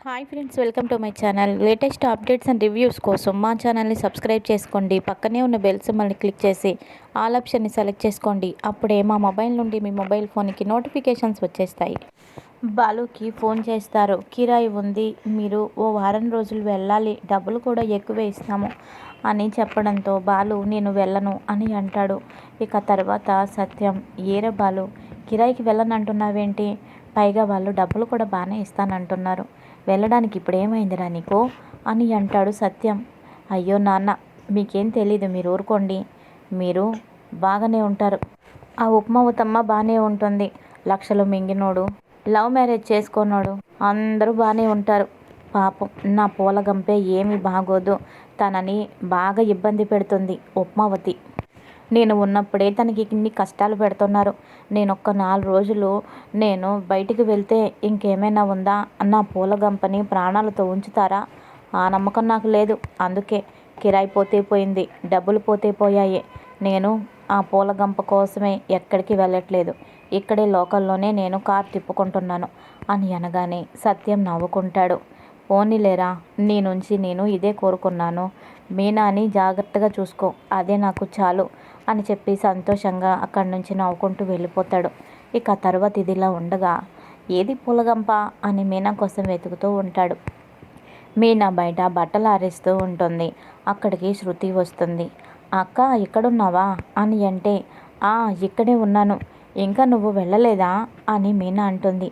Hi friends, welcome to my channel. Latest updates and reviews కోసం మా ఛానల్ని subscribe చేసుకోండి. పక్కనే ఉన్న బెల్ సింబల్ని క్లిక్ చేసి ఆల్ ఆప్షన్ని సెలెక్ట్ చేసుకోండి. అప్పుడే మా మొబైల్ నుండి మీ మొబైల్ ఫోన్కి నోటిఫికేషన్స్ వచ్చేస్తాయి. బాలుకి ఫోన్ చేస్తారు. కిరాయి ఉంది, మీరు ఓ వారం రోజులు వెళ్ళాలి, డబ్బులు కూడా ఎక్కువే ఇస్తాము అని చెప్పడంతో బాలు నేను వెళ్ళను అని అంటాడు. ఇక తర్వాత సత్యం, ఏరా బాలు, కిరాయికి వెళ్ళనంటున్నావేంటి? పైగా వాళ్ళు డబ్బులు కూడా బాగానే ఇస్తానంటున్నారు, వెళ్ళడానికి ఇప్పుడు ఏమైందిరా నీకు అని అంటాడు సత్యం. అయ్యో నాన్న, మీకేం తెలీదు, మీరు ఊరుకోండి, మీరు బాగానే ఉంటారు. ఆ ఉప్మావతమ్మ బాగానే ఉంటుంది, లక్షలు మింగినోడు, లవ్ మ్యారేజ్ చేసుకున్నాడు, అందరూ బాగానే ఉంటారు. పాపం నా పూలగంపే ఏమీ బాగోదు, తనని బాగా ఇబ్బంది పెడుతుంది ఉప్మావతి. నేను ఉన్నప్పుడే తనకి ఇన్ని కష్టాలు పెడుతున్నారు. నేను ఒక్క 4 రోజులు నేను బయటికి వెళ్తే ఇంకేమైనా ఉందా? నా పూలగంపని ప్రాణాలతో ఉంచుతారా? ఆ నమ్మకం నాకు లేదు. అందుకే కిరాయి పోతే పోయింది, డబ్బులు పోతే పోయాయి, నేను ఆ పూలగంప కోసమే ఎక్కడికి వెళ్ళట్లేదు, ఇక్కడే లోకల్లోనే నేను కార్ తిప్పుకుంటున్నాను అని అనగానే సత్యం నవ్వుకుంటాడు. పోనీలేరా, నీ నుంచి నేను ఇదే కోరుకున్నాను, మీనాని జాగ్రత్తగా చూసుకో, అదే నాకు చాలు అని చెప్పి సంతోషంగా అక్కడి నుంచి నవ్వుకుంటూ వెళ్ళిపోతాడు. ఇక తర్వాత ఇదిలా ఉండగా ఏది పూలగంప అని మీనా కోసం వెతుకుతూ ఉంటాడు. మీనా బయట బట్టలు ఆరేస్తూ ఉంటుంది. అక్కడికి శృతి వస్తుంది. అక్క, ఇక్కడున్నావా అని అంటే, ఇక్కడే ఉన్నాను, ఇంకా నువ్వు వెళ్ళలేదా అని మీనా అంటుంది.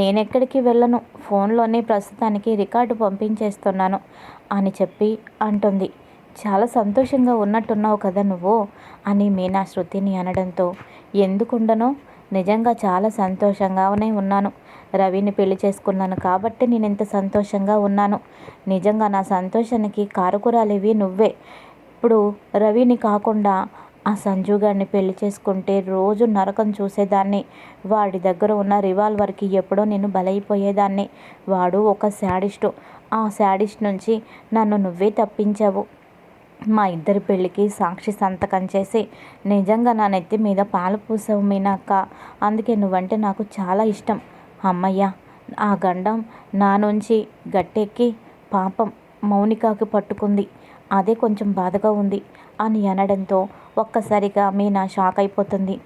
నేనెక్కడికి వెళ్ళను, ఫోన్లోనే ప్రస్తుతానికి రికార్డు పంపించేస్తున్నాను అని చెప్పి అంటుంది. చాలా సంతోషంగా ఉన్నట్టున్నావు కదా నువ్వు అని మీనా శృతిని అనడంతో, ఎందుకుండను, నిజంగా చాలా సంతోషంగానే ఉన్నాను, రవిని పెళ్లి చేసుకున్నాను కాబట్టి నేను ఇంత సంతోషంగా ఉన్నాను. నిజంగా నా సంతోషానికి కారకురాలివి నువ్వే. ఇప్పుడు రవిని కాకుండా ఆ సంజు గారిని పెళ్లి చేసుకుంటే రోజు నరకం చూసేదాన్ని, వాడి దగ్గర ఉన్న రివాల్వర్కి ఎప్పుడో నేను బలైపోయేదాన్ని. వాడు ఒక శాడిస్టు, ఆ శాడిస్ట్ నుంచి నన్ను నువ్వే తప్పించావు. మా ఇద్దరి పెళ్ళికి సాక్షి సంతకం చేసి నిజంగా నా నెత్తి మీద పాలు పూసావు మీనాక్క, అందుకే నువ్వంటే నాకు చాలా ఇష్టం. అమ్మయ్య, ఆ గండం నా నుంచి గట్టెక్కి పాపం మౌనికాకి పట్టుకుంది, అదే కొంచెం బాధగా ఉంది అని అనడంతో ఒక్కసారిగా మీనా షాక్ అయిపోతుంది.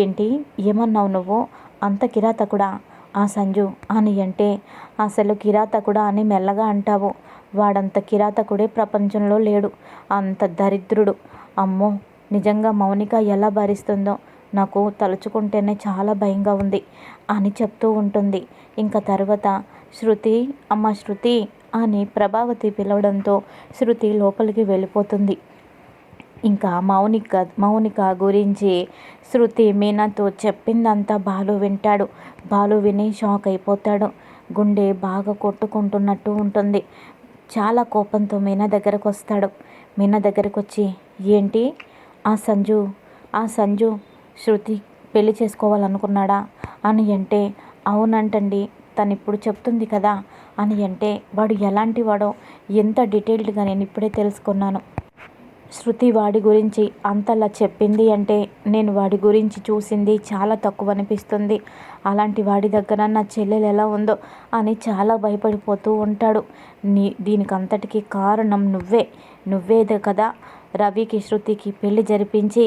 ఏంటి, ఏమన్నావు నువ్వు? అంత కిరాతకుడా ఆ సంజు అని అంటే, అసలు కిరాతకుడా అని మెల్లగా అంటావు, వాడంత కిరాతకుడే ప్రపంచంలో లేడు, అంత దరిద్రుడు. అమ్మో, నిజంగా మౌనిక ఎలా భరిస్తుందో నాకు తలుచుకుంటేనే చాలా భయంగా ఉంది అని చెప్తూ ఉంటుంది. ఇంకా తర్వాత శృతి, అమ్మ శృతి అని ప్రభావతి పిలవడంతో శృతి లోపలికి వెళ్ళిపోతుంది. ఇంకా మౌనిక గురించి శృతి మీనాతో చెప్పిందంతా బాలు వింటాడు. బాలు విని షాక్ అయిపోతాడు. గుండె బాగా కొట్టుకుంటున్నట్టు ఉంటుంది. చాలా కోపంతో మీనా దగ్గరకు వస్తాడు. మీనా దగ్గరకు వచ్చి, ఏంటి, ఆ సంజు శృతి పెళ్లి చేసుకోవాలనుకున్నాడా అని అంటే, అవునంటండి, తను ఇప్పుడు చెప్తుంది కదా అని అంటే, వాడు ఎలాంటి వాడో ఎంత డీటెయిల్డ్గా నేను ఇప్పుడే తెలుసుకున్నాను. శృతి వాడి గురించి అంతలా చెప్పింది అంటే నేను వాడి గురించి చూసింది చాలా తక్కువ అనిపిస్తుంది. అలాంటి వాడి దగ్గర నా చెల్లెలు ఎలా ఉందో అని చాలా భయపడిపోతూ ఉంటాడు. దీనికి అంతటికీ కారణం నువ్వేదే కదా. రవికి శృతికి పెళ్లి జరిపించి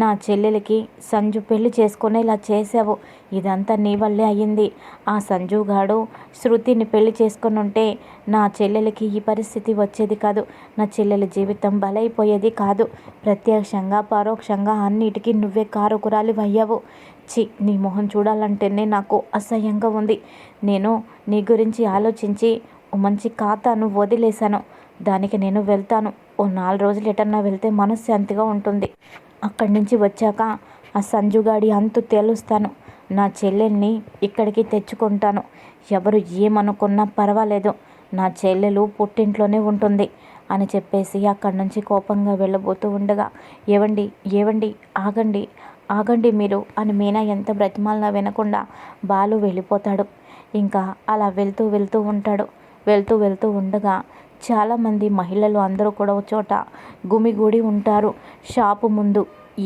నా చెల్లెలకి సంజు పెళ్లి చేసుకునేలా చేసావు. ఇదంతా నీ వల్లే అయ్యింది. ఆ సంజుగాడు శృతిని పెళ్లి చేసుకుని ఉంటే నా చెల్లెలకి ఈ పరిస్థితి వచ్చేది కాదు, నా చెల్లెల జీవితం బలైపోయేది కాదు. ప్రత్యక్షంగా పరోక్షంగా అన్నిటికీ నువ్వే కారకురాలివయ్యావు. నీ మొహం చూడాలంటేనే నాకు అసహ్యంగా ఉంది. నేను నీ గురించి ఆలోచించి ఓ మంచి ఖాతాను వదిలేశాను, దానికి నేను వెళ్తాను. ఓ 4 రోజులు ఎటన్నా వెళ్తే మనశ్శాంతిగా ఉంటుంది. అక్కడి నుంచి వచ్చాక ఆ సంజుగాడి అంతు తేలుస్తాను. నా చెల్లెల్ని ఇక్కడికి తెచ్చుకుంటాను. ఎవరు ఏమనుకున్నా పర్వాలేదు, నా చెల్లెలు పుట్టింట్లోనే ఉంటుంది అని చెప్పేసి అక్కడి నుంచి కోపంగా వెళ్ళబోతూ ఉండగా, ఏవండి ఆగండి మీరు అని మీనా ఎంత బ్రతిమాలినా వినకుండా బాలు వెళ్ళిపోతాడు. ఇంకా అలా వెళ్తూ ఉంటాడు. వెళ్తూ ఉండగా చాలామంది మహిళలు అందరూ కూడా ఒక చోట గుమిగూడి ఉంటారు షాపు ముందు.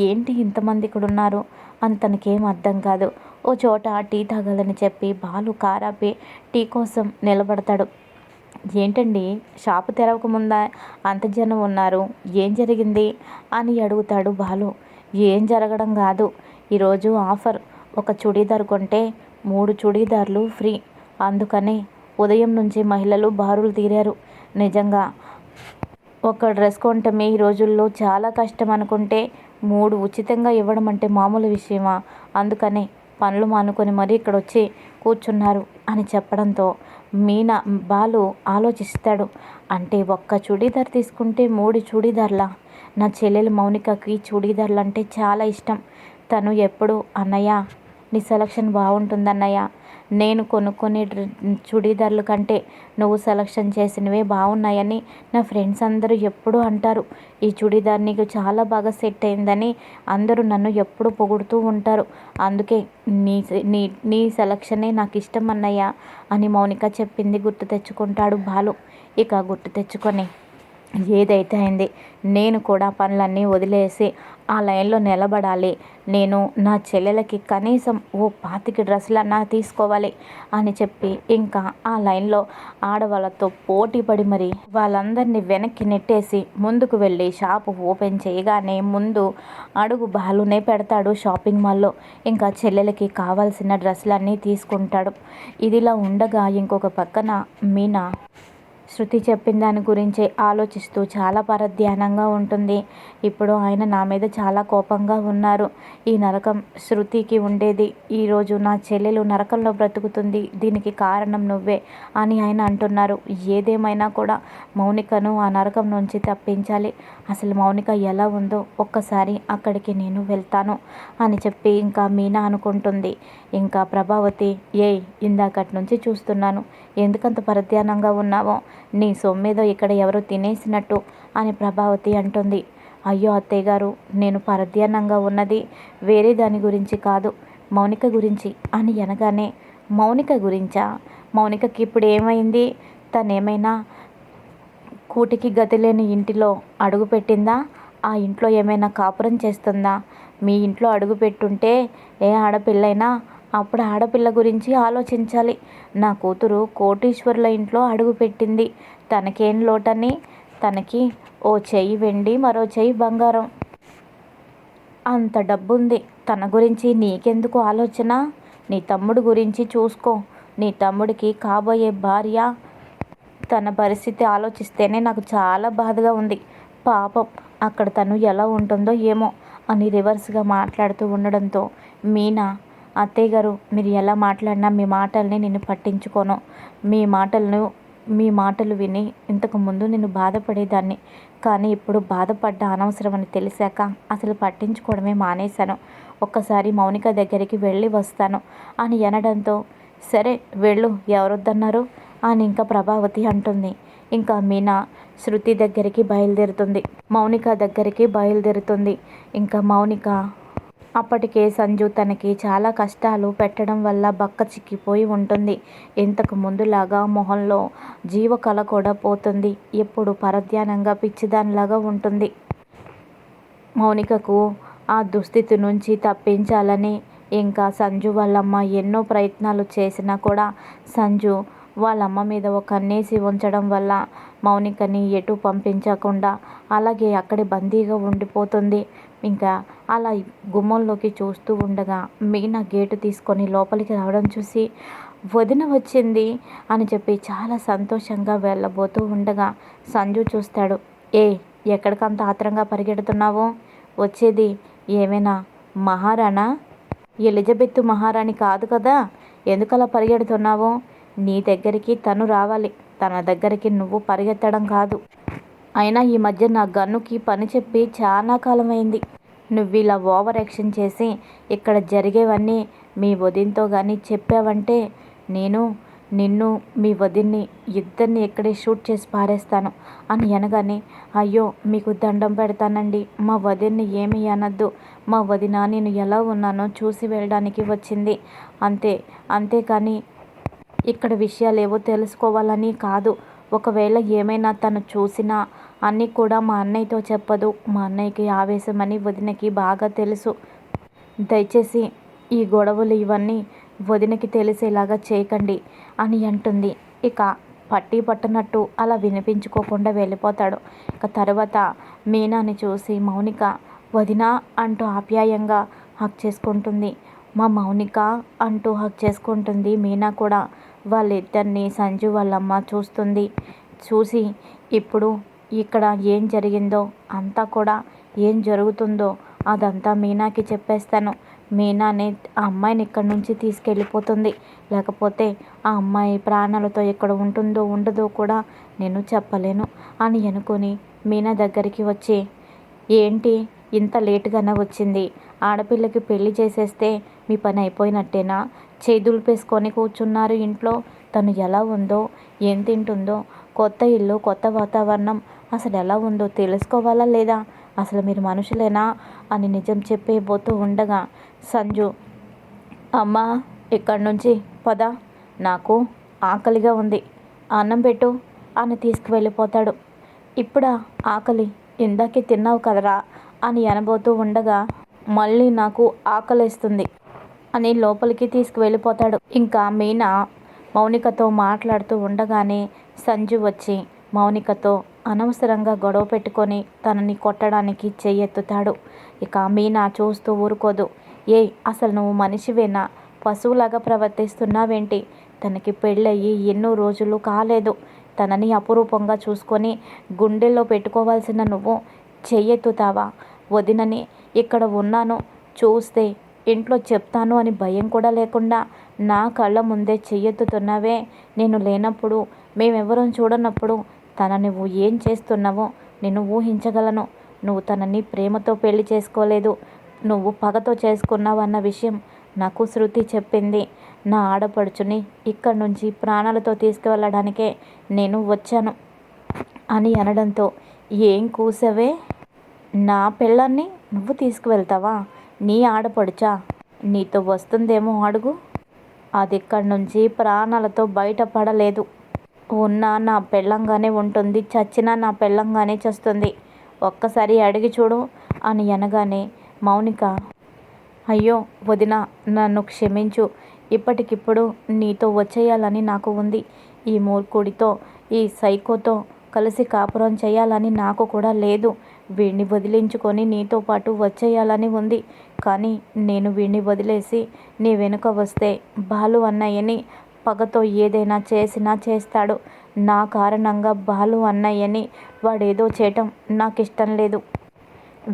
ఏంటి ఇంతమంది ఇక్కడ ఉన్నారు అని తనకేం అర్థం కాదు. ఓ చోట టీ తాగాలని చెప్పి బాలు కారాపి టీ కోసం నిలబడతాడు. ఏంటండి, షాపు తెరవకముందా అంత జనం ఉన్నారు, ఏం జరిగింది అని అడుగుతాడు బాలు. ఏం జరగడం కాదు, ఈరోజు ఆఫర్, ఒక చుడీదార్ కొంటే 3 చుడీదార్లు ఫ్రీ, అందుకని ఉదయం నుంచి మహిళలు బారులు తీరారు. నిజంగా ఒక డ్రెస్ కొంటమే ఈ రోజుల్లో చాలా కష్టం అనుకుంటే 3 ఉచితంగా ఇవ్వడం అంటే మామూలు విషయమా? అందుకనే పనులు మానుకొని మరీ ఇక్కడొచ్చి కూర్చున్నారు అని చెప్పడంతో బాలు ఆలోచిస్తాడు. అంటే ఒక్క చుడీదార్ తీసుకుంటే 3 చుడీదార్లా? నా చెల్లెలు మౌనికకి చుడీదార్లు అంటే చాలా ఇష్టం. తను ఎప్పుడు అన్నయ్య నీ సెలక్షన్ బాగుంటుందన్నయ్య, నేను కొనుక్కునే చుడీదార్ల కంటే నువ్వు సెలక్షన్ చేసినవే బాగున్నాయని నా ఫ్రెండ్స్ అందరూ ఎప్పుడూ అంటారు. ఈ చుడీదార్ నీకు చాలా బాగా సెట్ అయిందని అందరూ నన్ను ఎప్పుడు పొగుడుతూ ఉంటారు. అందుకే నీ నీ నీ సెలక్షనే నాకు ఇష్టం అన్నయ్య అని మౌనిక చెప్పింది గుర్తు తెచ్చుకుంటాడు బాలు. ఇక గుర్తు తెచ్చుకొని ఏదైతే అయింది, నేను కూడా పనులన్నీ వదిలేసి ఆ లైన్లో నిలబడాలి. నేను నా చెల్లెలకి కనీసం ఓ 25 డ్రెస్సులన్నా తీసుకోవాలి అని చెప్పి ఇంకా ఆ లైన్లో ఆడవాళ్ళతో పోటీ పడి మరి వాళ్ళందరినీ వెనక్కి నెట్టేసి ముందుకు వెళ్ళి షాపు ఓపెన్ చేయగానే ముందు అడుగు బాలునే పెడతాడు షాపింగ్ మాల్లో. ఇంకా చెల్లెలకి కావాల్సిన డ్రెస్సులన్నీ తీసుకుంటాడు. ఇదిలా ఉండగా ఇంకొక పక్కన మీనా శృతి చెప్పిన దాని గురించే ఆలోచిస్తూ చాలా పరధ్యానంగా ఉంటుంది. ఇప్పుడు ఆయన నా మీద చాలా కోపంగా ఉన్నారు. ఈ నరకం శృతికి ఉండేది, ఈరోజు నా చెల్లెలు నరకంలో బ్రతుకుతుంది, దీనికి కారణం నువ్వే అని ఆయన అంటున్నారు. ఏదేమైనా కూడా మౌనికను ఆ నరకం నుంచి తప్పించాలి. అసలు మౌనిక ఎలా ఉందో ఒక్కసారి అక్కడికి నేను వెళ్తాను అని చెప్పి ఇంకా మీనా అనుకుంటుంది. ఇంకా ప్రభావతి, ఇందాకటి నుంచి చూస్తున్నాను, ఎందుకంత పరధ్యానంగా ఉన్నావో, నీ సొమ్మేదో ఇక్కడ ఎవరో తినేసినట్టు అని ప్రభావతి అంటుంది. అయ్యో అత్తయ్య గారు, నేను పరధ్యానంగా ఉన్నది వేరే దాని గురించి కాదు, మౌనిక గురించి అని అనగానే, మౌనిక గురించా? మౌనికకి ఇప్పుడు ఏమైంది? తనేమైనా కూటికి గతి లేని ఇంటిలో అడుగు పెట్టిందా? ఆ ఇంట్లో ఏమైనా కాపురం చేస్తుందా? మీ ఇంట్లో అడుగు పెట్టుంటే ఏ ఆడపిల్లైనా అప్పుడు ఆడపిల్ల గురించి ఆలోచించాలి. నా కూతురు కోటీశ్వరుల ఇంట్లో అడుగుపెట్టింది, తనకేం లోటని? తనకి ఓ చెయ్యి వెండి, మరో చెయ్యి బంగారం, అంత డబ్బుంది. తన గురించి నీకెందుకు ఆలోచన? నీ తమ్ముడు గురించి చూసుకో. నీ తమ్ముడికి కాబోయే భార్య, తన పరిస్థితి ఆలోచిస్తేనే నాకు చాలా బాధగా ఉంది. పాపం, అక్కడ తను ఎలా ఉంటుందో ఏమో అని రివర్స్గా మాట్లాడుతూ ఉండడంతో మీనా, అత్తయ్య గారు, మీరు ఎలా మాట్లాడినా మీ మాటల్ని నేను పట్టించుకోను. మీ మాటలు విని ఇంతకుముందు నేను బాధపడేదాన్ని, కానీ ఇప్పుడు బాధపడ్డ అనవసరమని తెలిసాక అసలు పట్టించుకోవడమే మానేశాను. ఒక్కసారి మౌనిక దగ్గరికి వెళ్ళి వస్తాను అని అనడంతో, సరే వెళ్ళు, ఎవరొద్దన్నారు అని ఇంకా ప్రభావతి అంటుంది. ఇంకా మీనా శృతి దగ్గరికి బయలుదేరుతుంది, మౌనిక దగ్గరికి బయలుదేరుతుంది. ఇంకా మౌనిక అప్పటికే సంజు తనకి చాలా కష్టాలు పెట్టడం వల్ల బక్క చిక్కిపోయి ఉంటుంది. ఇంతకు ముందులాగా మొహంలో జీవకళ కూడా పోతుంది. ఎప్పుడు పరధ్యానంగా పిచ్చిదానిలాగా ఉంటుంది. మౌనికకు ఆ దుస్థితి నుంచి తప్పించాలని ఇంకా సంజు వాళ్ళమ్మ ఎన్నో ప్రయత్నాలు చేసినా కూడా సంజు వాళ్ళమ్మ మీద ఒక కన్నేసి ఉంచడం వల్ల మౌనికని ఎటు పంపించకుండా అలాగే అక్కడే బందీగా ఉండిపోతుంది. ఇంకా అలా గుమ్మంలోకి చూస్తూ ఉండగా మీనా గేటు తీసుకొని లోపలికి రావడం చూసి, వదిన వచ్చింది అని చెప్పి చాలా సంతోషంగా వెళ్ళబోతూ ఉండగా సంజు చూస్తాడు. ఎక్కడికంత ఆత్రంగా పరిగెడుతున్నావు? వచ్చేది ఏమైనా మహారాణా? ఎలిజబెత్ మహారాణి కాదు కదా, ఎందుకలా పరిగెడుతున్నావు? నీ దగ్గరికి తను రావాలి, తన దగ్గరికి నువ్వు పరిగెత్తడం కాదు. అయినా ఈ మధ్య నా గన్నుకి పని చెప్పి చాలా కాలమైంది. నువ్వు ఇలా ఓవర్ యాక్షన్ చేసి ఇక్కడ జరిగేవన్నీ మీ వదినతో కానీ చెప్పావంటే నేను నిన్ను, మీ వదిన్ని ఇద్దరిని ఇక్కడే షూట్ చేసి పారేస్తాను అని అనగానే, అయ్యో మీకు దండం పెడతానండి, మా వదిన్ని ఏమీ అనద్దు. మా వదిన నేను ఎలా ఉన్నానో చూసి వెళ్ళడానికి వచ్చింది అంతేకాని ఇక్కడ విషయాలేవో తెలుసుకోవాలని కాదు. ఒకవేళ ఏమైనా తను చూసినా అన్నీ కూడా మా అన్నయ్యతో చెప్పదు. మా అన్నయ్యకి ఆవేశమని వదినకి బాగా తెలుసు. దయచేసి ఈ గొడవలు ఇవన్నీ వదినకి తెలిసేలాగా చేయకండి అని అంటుంది. ఇక పట్టి పట్టనట్టు అలా వినిపించుకోకుండా వెళ్ళిపోతాడు. ఇక తర్వాత మీనాని చూసి మౌనిక వదినా అంటూ ఆప్యాయంగా హగ్ చేసుకుంటుంది. మా మౌనిక అంటూ హగ్ చేసుకుంటుంది మీనా కూడా. వాళ్ళిద్దరిని సంజు వాళ్ళమ్మ చూస్తుంది. చూసి ఇప్పుడు ఇక్కడ ఏం జరిగిందో అంతా కూడా ఏం జరుగుతుందో అదంతా మీనాకి చెప్పేస్తాను. మీనాని ఆ అమ్మాయిని ఇక్కడి నుంచి తీసుకెళ్ళిపోతుంది. లేకపోతే ఆ అమ్మాయి ప్రాణాలతో ఎక్కడ ఉంటుందో ఉండదో కూడా నేను చెప్పలేను అని అనుకొని మీనా దగ్గరికి వచ్చి, ఏంటి ఇంత లేటుగానే వచ్చింది? ఆడపిల్లకి పెళ్లి చేసేస్తే మీ పని అయిపోయినట్టేనా? చేదులిపేసుకొని కూర్చున్నారు ఇంట్లో. తను ఎలా ఉందో, ఏం తింటుందో, కొత్త ఇల్లు, కొత్త వాతావరణం అసలు ఎలా ఉందో తెలుసుకోవాలా లేదా? అసలు మీరు మనుషులేనా అని నిజం చెప్పేబోతూ ఉండగా సంజు, అమ్మా ఇక్కడి నుంచి పద, నాకు ఆకలిగా ఉంది, అన్నం పెట్టు అని తీసుకువెళ్ళిపోతాడు. ఇప్పుడా ఆకలి? ఇందాకే తిన్నావు కదరా అని అనబోతూ ఉండగా మళ్ళీ నాకు ఆకలేస్తుంది అని లోపలికి తీసుకువెళ్ళిపోతాడు. ఇంకా మీనా మౌనికతో మాట్లాడుతూ ఉండగానే సంజు వచ్చి మౌనికతో అనవసరంగా గొడవ పెట్టుకొని తనని కొట్టడానికి చెయ్యెత్తుతాడు. ఇక మీనా చూస్తూ ఊరుకోదు. ఏయ్ అసలు నువ్వు మనిషివేనా? పశువులాగా ప్రవర్తిస్తున్నావేంటి? తనకి పెళ్ళయి ఎన్నో రోజులు కాలేదు. తనని అపురూపంగా చూసుకొని గుండెల్లో పెట్టుకోవాల్సిన నువ్వు చెయ్యెత్తుతావా? వదినని ఇక్కడ ఉన్నాను చూస్తే ఇంట్లో చెప్తాను అని భయం కూడా లేకుండా నా కళ్ళ ముందే చెయ్యెత్తుతున్నావే. నేను లేనప్పుడు, మేమెవరం చూడనప్పుడు తన నువ్వు ఏం చేస్తున్నావో నేను ఊహించగలను. నువ్వు తనని ప్రేమతో పెళ్లి చేసుకోలేదు, నువ్వు పగతో చేసుకున్నావన్న విషయం నాకు శృతి చెప్పింది. నా ఆడపడుచుని ఇక్కడి నుంచి ప్రాణాలతో తీసుకువెళ్ళడానికే నేను వచ్చాను అని అనడంతో, ఏం కూసవే? నా పెళ్ళాన్ని నువ్వు తీసుకువెళ్తావా? నీ ఆడపడుచా? నీతో వస్తుందేమో అడుగు. అది ఇక్కడి నుంచి ప్రాణాలతో బయటపడలేదు. ఉన్నా నా పెళ్ళంగానే ఉంటుంది, చచ్చినా నా పెళ్ళంగానే చస్తుంది. ఒక్కసారి అడిగి చూడు అని అనగానే మౌనిక, అయ్యో వదిన, నన్ను క్షమించు. ఇప్పటికిప్పుడు నీతో వచ్చేయాలని నాకు ఉంది. ఈ మూర్ఖుడితో, ఈ సైకోతో కలిసి కాపురం చేయాలని నాకు కూడా లేదు. వీడిని వదిలించుకొని నీతో పాటు వచ్చేయాలని ఉంది. కానీ నేను వీడిని వదిలేసి నీ వెనుక వస్తే బాలు అన్నయ్యని పగతో ఏదైనా చేసినా చేస్తాడు. నా కారణంగా బాలు అన్నయ్యని వాడేదో చేయటం నాకు ఇష్టం లేదు.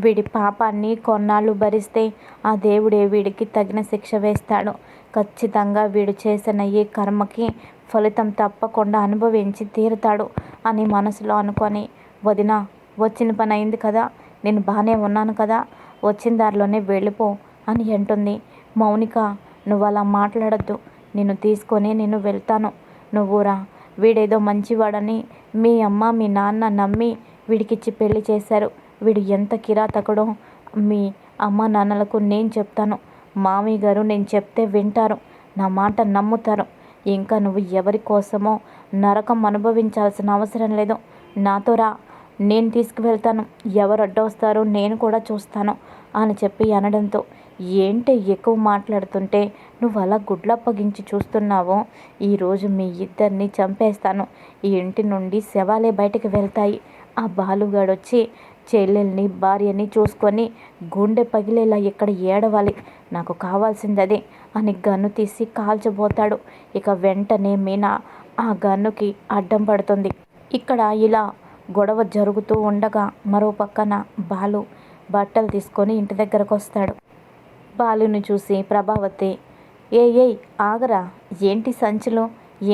వీడి పాపాన్ని కొన్నాళ్ళు భరిస్తే ఆ దేవుడే వీడికి తగిన శిక్ష వేస్తాడు. ఖచ్చితంగా వీడు చేసిన ఈ కర్మకి ఫలితం తప్పకుండా అనుభవించి తీరుతాడు అని మనసులో అనుకొని, వదిన వచ్చిన పని అయింది కదా, నేను బాగానే ఉన్నాను కదా, వచ్చిన దారిలోనే వెళ్ళిపో అని అంటుంది. మౌనిక, నువ్వు అలా మాట్లాడద్దు, నిన్ను తీసుకొని నేను వెళ్తాను, నువ్వు రా. వీడేదో మంచివాడని మీ అమ్మ మీ నాన్న నమ్మి వీడికిచ్చి పెళ్లి చేశారు. వీడు ఎంత కిరాతకుడో మీ అమ్మ నాన్నలకు నేను చెప్తాను. మామయ్య గారు నేను చెప్తే వింటారు, నా మాట నమ్ముతారు. ఇంకా నువ్వు ఎవరి కోసమో నరకం అనుభవించాల్సిన అవసరం లేదు. నాతో రా, నేను తీసుకువెళ్తాను. ఎవరు అడ్డొస్తారో నేను కూడా చూస్తాను అని చెప్పి అనడంతో, ఏంటి ఎక్కువ మాట్లాడుతుంటే నువ్వు అలా గుడ్లప్పగించి చూస్తున్నావో? ఈరోజు మీ ఇద్దరిని చంపేస్తాను. ఈ ఇంటి నుండి శవాలే బయటకు వెళ్తాయి. ఆ బాలుగాడొచ్చి చెల్లెల్ని భార్యని చూసుకొని గుండె పగిలేలా ఇక్కడ ఏడవాలి. నాకు కావాల్సింది అదే అని గన్ను తీసి కాల్చబోతాడు. ఇక వెంటనే మీనా ఆ గన్నుకి అడ్డం పడుతుంది. ఇక్కడ ఇలా గొడవ జరుగుతూ ఉండగా మరో పక్కన బాలు బట్టలు తీసుకొని ఇంటి దగ్గరకు వస్తాడు. బాలుని చూసి ప్రభావతి, ఏయ్ ఆగరా, ఏంటి సంచులు,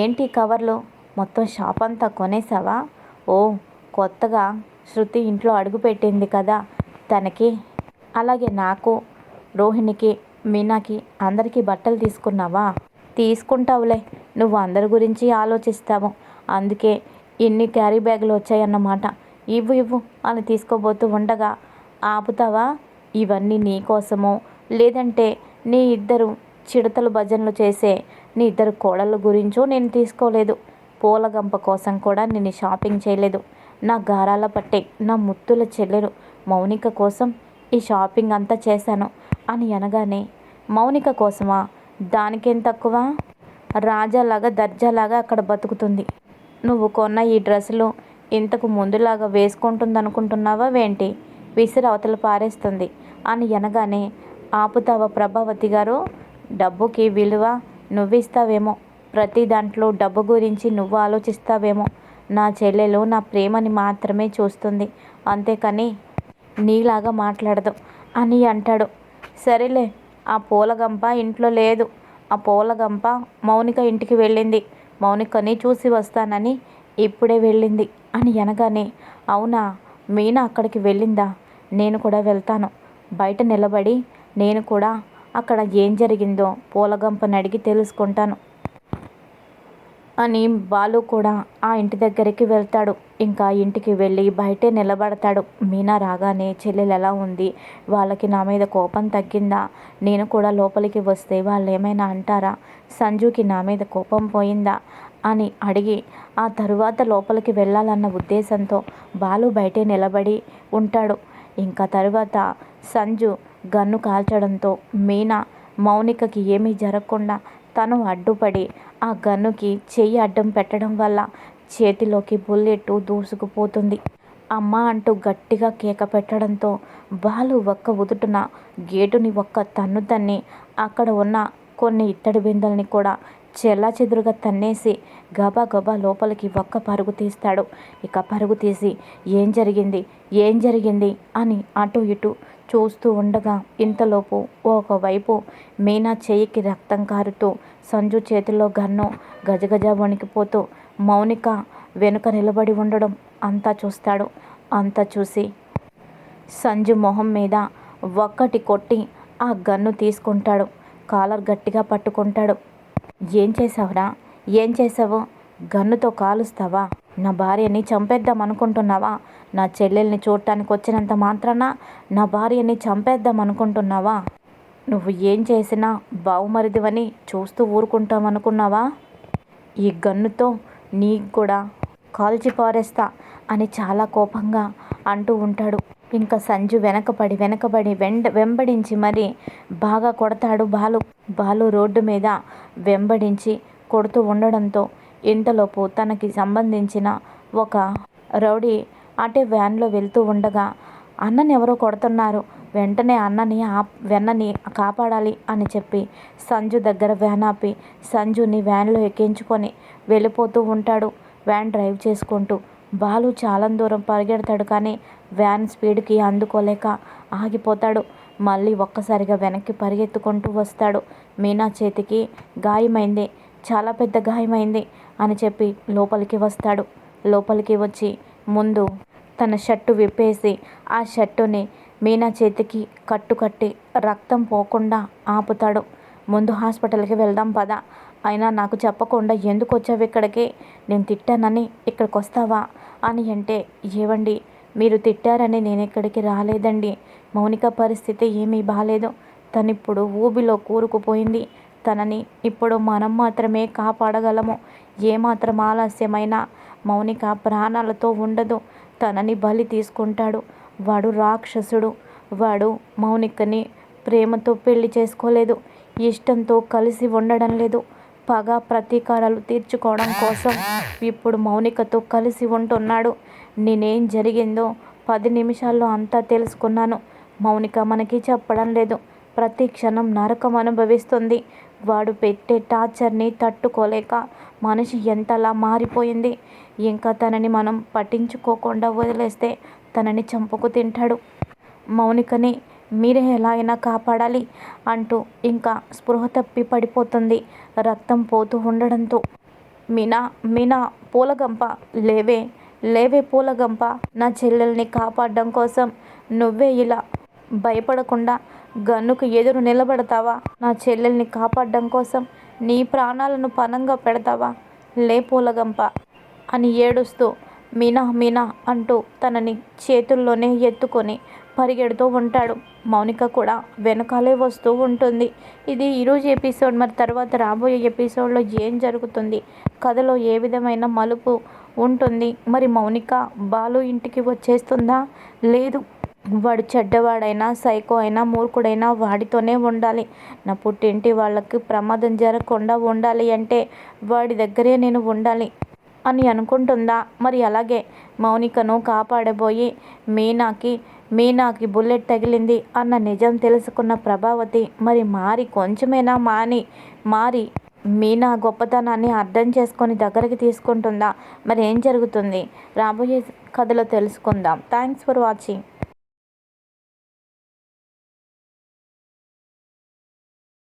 ఏంటి కవర్లు, మొత్తం షాప్ అంతా కొనేసావా? ఓ కొత్తగా శృతి ఇంట్లో అడుగుపెట్టింది కదా, తనకి అలాగే నాకు, రోహిణికి, మీనాకి అందరికీ బట్టలు తీసుకున్నావా? తీసుకుంటావులే, నువ్వు అందరి గురించి ఆలోచిస్తావు, అందుకే ఇన్ని క్యారీ బ్యాగులు వచ్చాయన్నమాట. ఇవ్వు ఇవ్వు అని తీసుకోబోతూ ఉండగా, ఆపుతావా? ఇవన్నీ నీ కోసమో లేదంటే నీ ఇద్దరు చిడతలు భజనలు చేసే నీ ఇద్దరు కోడళ్ళ గురించో నేను తీసుకోలేదు. పూలగంప కోసం కూడా నేను షాపింగ్ చేయలేదు. నా గారాల పట్టే నా ముత్తుల చెల్లెలు మౌనిక కోసం ఈ షాపింగ్ అంతా చేశాను అని అనగానే, మౌనిక కోసమా? దానికేం తక్కువ? రాజాలాగా దర్జాలాగా అక్కడ బతుకుతుంది. నువ్వు కొన్న ఈ డ్రెస్సులు ఇంతకు ముందులాగా వేసుకుంటుందనుకుంటున్నావా వేంటి? విసిరి అవతల పారేస్తుంది అని అనగానే, ఆపుతావా ప్రభావతి గారు? డబ్బుకి విలువ నువ్విస్తావేమో, ప్రతి దాంట్లో డబ్బు గురించి నువ్వు ఆలోచిస్తావేమో. నా చెల్లెలు నా ప్రేమని మాత్రమే చూస్తుంది, అంతేకాని నీలాగా మాట్లాడదు అని అంటాడు. సరేలే, ఆ పూలగంప ఇంట్లో లేదు. ఆ పూలగంప మౌనిక ఇంటికి వెళ్ళింది. మౌనికని చూసి వస్తానని ఇప్పుడే వెళ్ళింది అని అనగానే, అవునా, మీనా అక్కడికి వెళ్ళిందా? నేను కూడా వెళ్తాను. బయట నిలబడి నేను కూడా అక్కడ ఏం జరిగిందో పూలగంపని అడిగి తెలుసుకుంటాను అని బాలు కూడా ఆ ఇంటి దగ్గరికి వెళ్తాడు. ఇంకా ఇంటికి వెళ్ళి బయటే నిలబడతాడు. మీనా రాగానే, చెల్లెలు ఎలా ఉంది? వాళ్ళకి నా మీద కోపం తగ్గిందా? నేను కూడా లోపలికి వస్తే వాళ్ళు ఏమైనా అంటారా? సంజుకి నా మీద కోపం పోయిందా అని అడిగి ఆ తరువాత లోపలికి వెళ్ళాలన్న ఉద్దేశంతో బాలు బయటే నిలబడి ఉంటాడు. ఇంకా తరువాత సంజు గన్ను కాల్చడంతో మీనా మౌనికకి ఏమీ జరగకుండా తను అడ్డుపడి ఆ గన్నుకి చెయ్యి అడ్డం పెట్టడం వల్ల చేతిలోకి బుల్లెట్ దూసుకుపోతుంది. అమ్మ అంటూ గట్టిగా కేక పెట్టడంతో బాలు ఒక్క ఉదుటున గేటుని ఒక్క తన్ను తన్ని అక్కడ ఉన్న కొన్ని ఇత్తడి బిందెల్ని కూడా చెల్లాచెదురుగా తన్నేసి గబా గబా లోపలికి ఒక్క పరుగు తీస్తాడు. ఇక పరుగు తీసి ఏం జరిగింది అని అటు ఇటు చూస్తూ ఉండగా ఇంతలోపు ఒకవైపు మీనా చెయ్యికి రక్తం కారుతూ, సంజు చేతిలో గన్ను గజగజ వణికిపోతూ మౌనిక వెనుక నిలబడి ఉండడం అంతా చూస్తాడు. అంతా చూసి సంజు మొహం మీద ఒక్కటి కొట్టి ఆ గన్ను తీసుకుంటాడు. కాలర్ గట్టిగా పట్టుకుంటాడు. ఏం చేసావురా? ఏం చేసావు? గన్నుతో కాలుస్తావా? నా భార్యని చంపేద్దాం అనుకుంటున్నావా? నా చెల్లెల్ని చూడటానికి వచ్చినంత మాత్రాన నా భార్యని చంపేద్దాం అనుకుంటున్నావా? నువ్వు ఏం చేసినా బావుమరిదివని చూస్తూ ఊరుకుంటామనుకున్నావా? ఈ గన్నుతో నీకు కూడా కాల్చి పారేస్తా అని చాలా కోపంగా అంటూ ఉంటాడు. ఇంకా సంజు వెనకబడి వెంబడించి మరి బాగా కొడతాడు బాలు రోడ్డు మీద వెంబడించి కొడుతూ ఉండడంతో ఇంతలోపు తనకి సంబంధించిన ఒక రౌడీ అటే వ్యాన్లో వెళ్తూ ఉండగా, అన్నని ఎవరో కొడుతున్నారు, వెంటనే వెన్నని కాపాడాలి అని చెప్పి సంజు దగ్గర వ్యాన్ ఆపి సంజుని వ్యాన్లో ఎక్కించుకొని వెళ్ళిపోతూ ఉంటాడు. వ్యాన్ డ్రైవ్ చేసుకుంటూ బాలు చాలా దూరం పరిగెడతాడు, కానీ వ్యాన్ స్పీడ్కి అందుకోలేక ఆగిపోతాడు. మళ్ళీ ఒక్కసారిగా వెనక్కి పరిగెత్తుకుంటూ వస్తాడు. మీనా చేతికి గాయమైంది, చాలా పెద్ద గాయమైంది అని చెప్పి లోపలికి వస్తాడు. లోపలికి వచ్చి ముందు తన షర్టు విప్పేసి ఆ షర్టుని మీనా చేతికి కట్టి రక్తం పోకుండా ఆపుతాడు. ముందు హాస్పిటల్కి వెళ్దాం పద. అయినా నాకు చెప్పకుండా ఎందుకు వచ్చావు ఇక్కడికి? నేను తిట్టానని ఇక్కడికి వస్తావా అని అంటే, ఏవండి, మీరు తిట్టారని నేను ఇక్కడికి రాలేదండి. మౌనిక పరిస్థితి ఏమీ బాలేదు. తనిప్పుడు ఊబిలో కూరుకుపోయింది. తనని ఇప్పుడు మనం మాత్రమే కాపాడగలము. ఏమాత్రం ఆలస్యమైనా మౌనిక ప్రాణాలతో ఉండదు. తనని బలి తీసుకుంటాడు. వాడు రాక్షసుడు. వాడు మౌనికని ప్రేమతో పెళ్లి చేసుకోలేదు, ఇష్టంతో కలిసి ఉండడం లేదు. పగ ప్రతీకారాలు తీర్చుకోవడం కోసం ఇప్పుడు మౌనికతో కలిసి ఉంటున్నాడు. నేనేం జరిగిందో 10 నిమిషాల్లో అంతా తెలుసుకున్నాను. మౌనిక మనకి చెప్పడం లేదు. ప్రతి క్షణం నరకం అనుభవిస్తుంది. వాడు పెట్టే టార్చర్ని తట్టుకోలేక మనిషి ఎంతలా మారిపోయింది. ఇంకా తనని మనం పట్టించుకోకుండా వదిలేస్తే తనని చంపుకు తింటాడు. మౌనికని మీరే ఎలా అయినా కాపాడాలి అంటూ ఇంకా స్పృహ తప్పి పడిపోతుంది రక్తం పోతూ ఉండడంతో. మీనా పూలగంప, లేవే పూలగంప, నా చెల్లెల్ని కాపాడడం కోసం నువ్వే ఇలా భయపడకుండా గన్నుకు ఎదురు నిలబడతావా? నా చెల్లెల్ని కాపాడడం కోసం నీ ప్రాణాలను పణంగా పెడతావా? లే పూలగంప అని ఏడుస్తూ మీనా అంటూ తనని చేతుల్లోనే ఎత్తుకొని పరిగెడుతూ ఉంటాడు. మౌనిక కూడా వెనకాలే వస్తూ ఉంటుంది. ఇది ఈరోజు ఎపిసోడ్. మరి తర్వాత రాబోయే ఎపిసోడ్లో ఏం జరుగుతుంది? కథలో ఏ విధమైన మలుపు ఉంటుంది? మరి మౌనిక బాలు ఇంటికి వచ్చేస్తుందా? లేదు, వాడు చెడ్డవాడైనా, సైకో అయినా, మూర్ఖుడైనా వాడితోనే ఉండాలి. నా పుట్టింటి వాళ్ళకి ప్రమాదం జరగకుండా ఉండాలి అంటే వాడి దగ్గరే నేను ఉండాలి. అని అనుకుంటుందా? మరి అలాగే మౌనికను కాపాడబోయి మీనాకి బుల్లెట్ తగిలింది అన్న నిజం తెలుసుకున్న ప్రభావతి మరి కొంచెమైనా మారి మీనా గొప్పతనాన్ని అర్థం చేసుకొని దగ్గరికి తీసుకుంటుందా? మరి ఏం జరుగుతుంది రాబోయే కథలో తెలుసుకుందాం. Thanks for watching.